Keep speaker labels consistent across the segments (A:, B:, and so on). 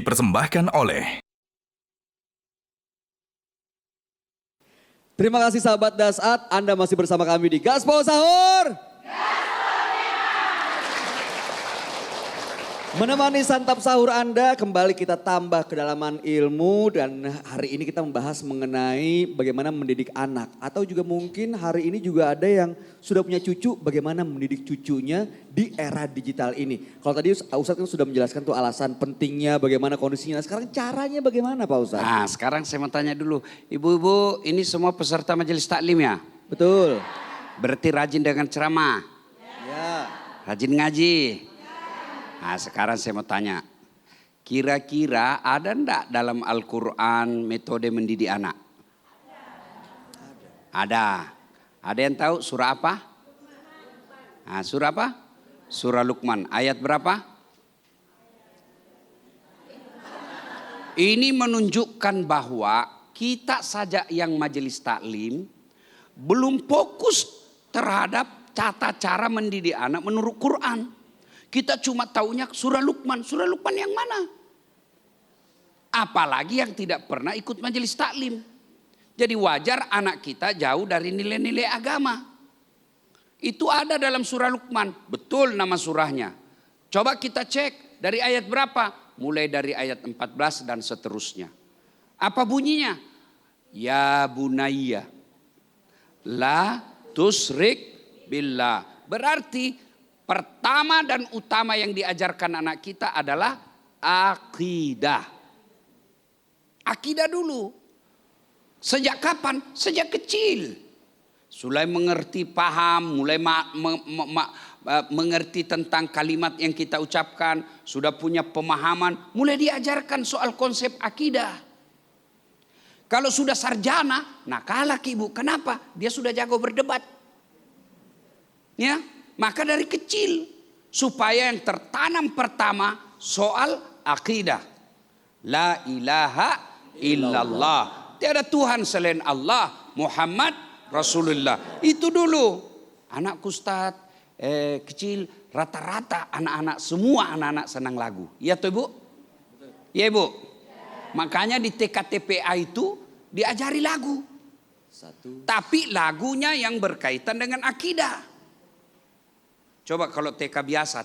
A: dipersembahkan oleh
B: Terima kasih sahabat Dasat, Anda masih bersama kami di Gaspol Sahur. Menemani santap sahur Anda, kembali kita tambah kedalaman ilmu dan hari ini kita membahas mengenai bagaimana mendidik anak. Atau juga mungkin hari ini juga ada yang sudah punya cucu, bagaimana mendidik cucunya di era digital ini. Kalau tadi Ustadz kan sudah menjelaskan tuh alasan pentingnya, bagaimana kondisinya. Nah, sekarang caranya bagaimana Pak Ustadz?
C: Nah sekarang saya mau tanya dulu, ibu-ibu ini semua peserta majelis taklim ya?
B: Betul.
C: Berarti rajin dengan ceramah?
B: Ya.
C: Rajin ngaji? Nah sekarang saya mau tanya, kira-kira ada enggak dalam Al-Quran metode mendidik anak? Ada. Ada yang tahu surah apa? Nah, surah apa? Surah Luqman. Ayat berapa? Ini menunjukkan bahwa kita saja yang majelis taklim belum fokus terhadap tata cara mendidik anak menurut Quran. Kita cuma taunya surah Luqman. Surah Luqman yang mana? Apalagi yang tidak pernah ikut majelis taklim. Jadi wajar anak kita jauh dari nilai-nilai agama. Itu ada dalam surah Luqman. Betul nama surahnya. Coba kita cek dari ayat berapa? Mulai dari ayat 14 dan seterusnya. Apa bunyinya? Ya bunayya la tusrik billah. Berarti pertama dan utama yang diajarkan anak kita adalah akidah. Akidah dulu. Sejak kapan? Sejak kecil. Mulai mengerti, paham, mulai mengerti tentang kalimat yang kita ucapkan. Sudah punya pemahaman, mulai diajarkan soal konsep akidah. Kalau sudah sarjana, nah kalah ibu. Kenapa? Dia sudah jago berdebat. Ya, maka dari kecil supaya yang tertanam pertama soal akidah. La ilaha illallah. Tiada Tuhan selain Allah. Muhammad Rasulullah. Itu dulu. Anak Ustaz kecil rata-rata anak-anak semua anak-anak senang lagu. Iya tuh Ibu? Iya Ibu? Makanya di TKTPA itu diajari lagu. Tapi lagunya yang berkaitan dengan akidah. Coba kalau TK biasa,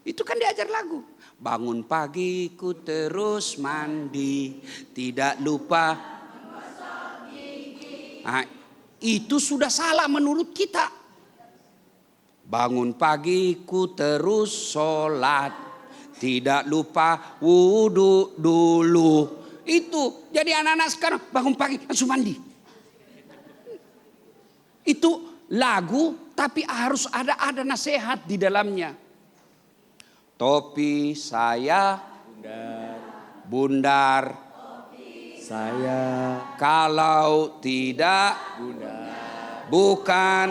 C: itu kan diajar lagu. Bangun pagi ku terus mandi, tidak lupa. Nah, itu sudah salah menurut kita. Bangun pagi ku terus sholat, tidak lupa wudhu dulu. Itu jadi anak-anak sekarang bangun pagi langsung mandi. Itu lagu tapi harus ada nasihat di dalamnya. Topi saya bundar.
B: Saya
C: Kalau tidak bukan.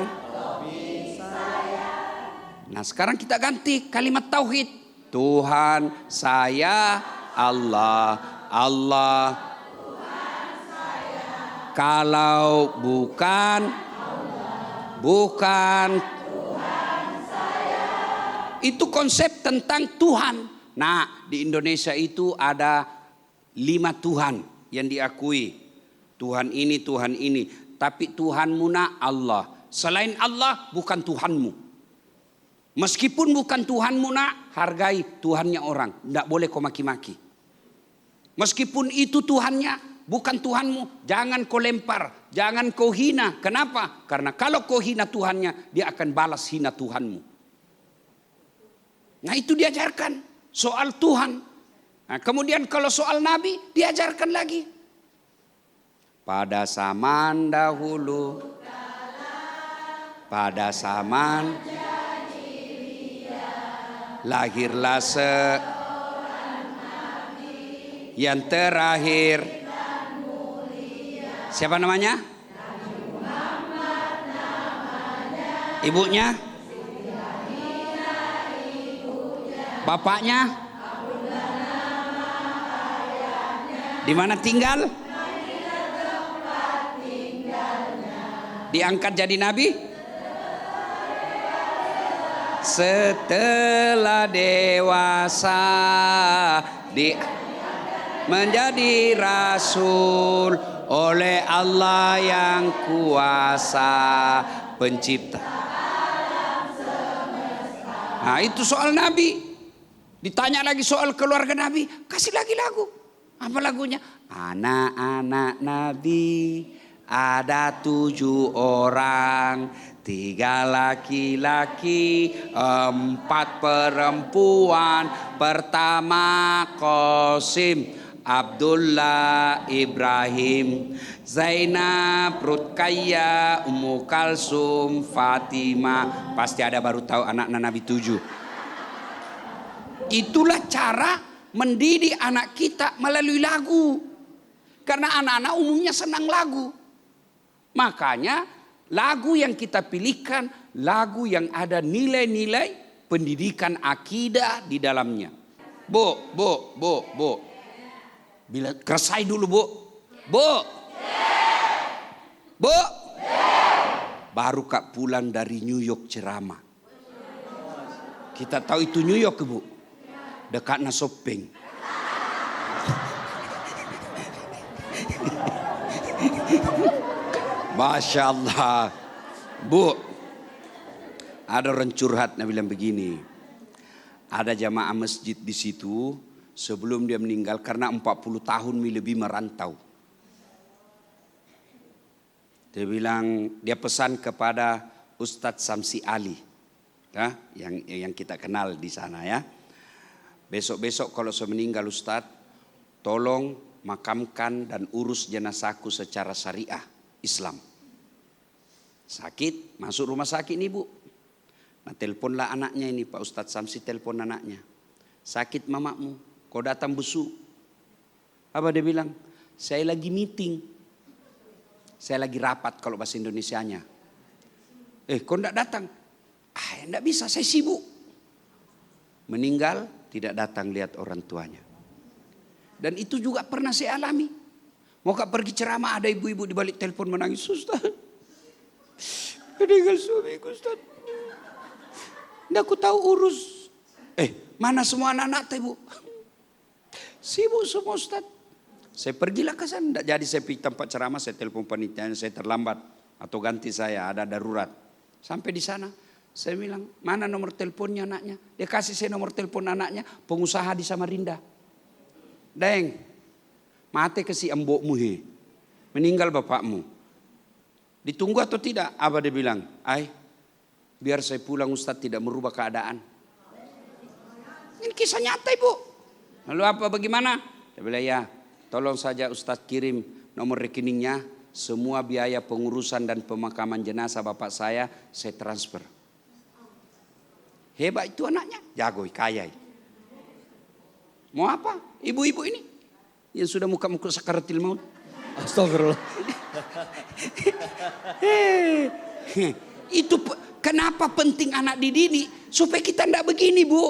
C: Nah sekarang kita ganti kalimat tauhid. Tuhan saya Allah. Allah. Kalau bukan. Itu konsep tentang Tuhan. Nah di Indonesia itu ada 5 Tuhan yang diakui. Tuhan ini, Tuhan ini. Tapi Tuhanmu nak Allah. Selain Allah bukan Tuhanmu. Meskipun bukan Tuhanmu nak, hargai Tuhannya orang. Tidak boleh kau maki-maki. Meskipun itu Tuhannya, bukan Tuhanmu, jangan kau lempar, jangan kau hina. Kenapa? Karena kalau kau hina Tuhannya, dia akan balas hina Tuhanmu. Nah itu diajarkan soal Tuhan. Nah, kemudian kalau soal Nabi diajarkan lagi. Pada zaman dahulu, pada zaman lahirlah yang terakhir. Siapa namanya? Ibunya? Bapaknya? Di mana tinggal? Diangkat jadi nabi? Setelah dewasa menjadi rasul oleh Allah yang kuasa pencipta. Nah itu soal Nabi. Ditanya lagi soal keluarga Nabi, kasih lagi lagu. Apa lagunya? Anak-anak Nabi ada 7 orang, 3 laki-laki, 4 perempuan. Pertama Qasim, Abdullah, Ibrahim, Zainab, Ruqayyah, Ummu Kalsum, Fatimah. Pasti ada baru tahu anak-anak Nabi 7. Itulah cara mendidik anak kita melalui lagu. Karena anak-anak umumnya senang lagu. Makanya lagu yang kita pilihkan lagu yang ada nilai-nilai pendidikan akidah di dalamnya. Bu. Bila kersai dulu bu. Bu. Baru Kak pulang dari New York ceramah. Kita tahu itu New York bu. Dekatnya shopping. Masya Allah. Bu, ada orang curhat Nabi bilang begini. Ada jamaah masjid di situ sebelum dia meninggal karena 40 tahun lebih merantau. Dia bilang, dia pesan kepada Ustadz Samsi Ali. Ya, yang kita kenal di sana ya. Besok-besok kalau saya meninggal Ustadz, tolong makamkan dan urus jenazahku secara syariah Islam. Sakit, masuk rumah sakit nih bu. Nah teleponlah anaknya ini, Pak Ustadz Samsi telepon anaknya. Sakit mamamu, kau datang busuk. Apa dia bilang? Saya lagi meeting. Saya lagi rapat kalau bahasa Indonesianya. Kau enggak datang? Enggak bisa, saya sibuk. Meninggal, tidak datang lihat orang tuanya. Dan itu juga pernah saya alami. Mau pergi ceramah ada ibu-ibu di balik telepon menangis. Ustaz, meninggal suamiku Ustaz. Nggak aku tahu urus. Mana semua anak-anak ibu? Sibuk semua Ustaz. Saya pergilah ke sana. Nggak jadi saya pergi tempat ceramah, saya telepon panitianya, saya terlambat. Atau ganti saya, ada darurat. Sampai di sana. Saya bilang, mana nomor teleponnya anaknya? Dia kasih saya nomor telepon anaknya, pengusaha di Samarinda. Deng, mati ke si embokmu he. Meninggal bapakmu. Ditunggu atau tidak? Apa dia bilang? Biar saya pulang Ustadz tidak merubah keadaan. Ini kisah nyata ibu. Lalu apa bagaimana? Dia bilang ya, tolong saja Ustadz kirim nomor rekeningnya. Semua biaya pengurusan dan pemakaman jenazah bapak saya transfer. Hebat itu anaknya, jago, kaya. Mau apa? Ibu-ibu ini yang sudah muka-muka sakaratil maut.
B: Astagfirullah.
C: Itu kenapa penting anak dididik supaya kita tidak begini bu.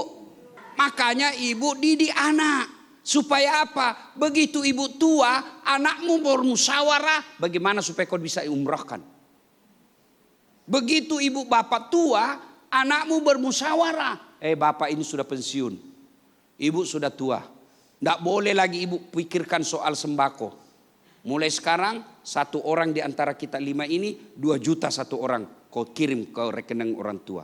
C: Makanya ibu didik anak supaya apa? Begitu ibu tua, anakmu bermusyawarah bagaimana supaya kau bisa umrahkan. Begitu ibu bapak tua, anakmu bermusyawarah. Bapak ini sudah pensiun. Ibu sudah tua. Tidak boleh lagi ibu pikirkan soal sembako. Mulai sekarang 1 orang di antara kita 5 ini 2 juta 1 orang. Kau kirim ke rekening orang tua.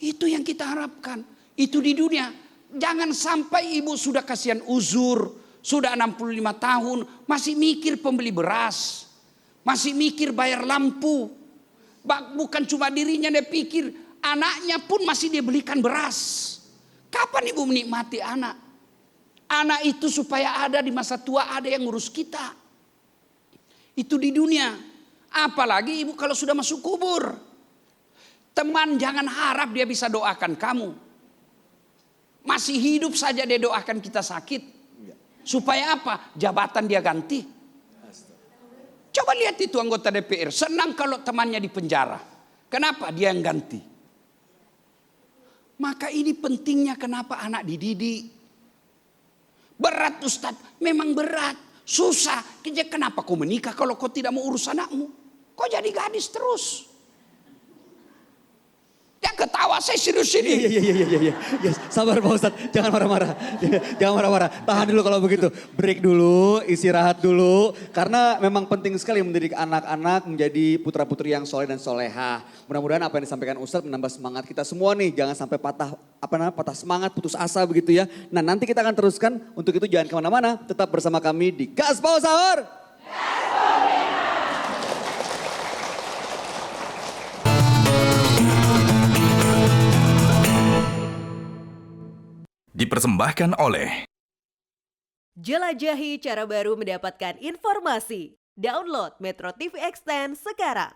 C: Itu yang kita harapkan. Itu di dunia. Jangan sampai ibu sudah kasihan uzur. Sudah 65 tahun. Masih mikir pembeli beras. Masih mikir bayar lampu. Bukan cuma dirinya dia pikir. Anaknya pun masih dia belikan beras. Kapan ibu menikmati anak? Anak itu supaya ada di masa tua ada yang ngurus kita. Itu di dunia. Apalagi ibu kalau sudah masuk kubur. Teman jangan harap dia bisa doakan kamu. Masih hidup saja dia doakan kita sakit. Supaya apa? Jabatan dia ganti. Coba lihat itu anggota DPR. Senang kalau temannya di penjara. Kenapa? Dia yang ganti. Maka ini pentingnya kenapa anak dididik. Berat Ustadz, memang berat, susah. Kenapa kau menikah kalau kau tidak mau urus anakmu? Kau jadi gadis terus. Yang ketawa, saya serius ini.
B: Iya. Yes, sabar Pak Ustadz, jangan marah-marah. Jangan marah-marah, tahan dulu kalau begitu. Break dulu, istirahat dulu. Karena memang penting sekali mendidik anak-anak menjadi putra-putri yang soleh dan solehah. Mudah-mudahan apa yang disampaikan Ustadz menambah semangat kita semua nih. Jangan sampai patah semangat, putus asa begitu ya. Nah nanti kita akan teruskan, untuk itu jangan kemana-mana. Tetap bersama kami di Gaspol Sahur.
A: Dipersembahkan oleh
D: Jelajahi cara baru mendapatkan informasi. Download Metro TV Extend sekarang.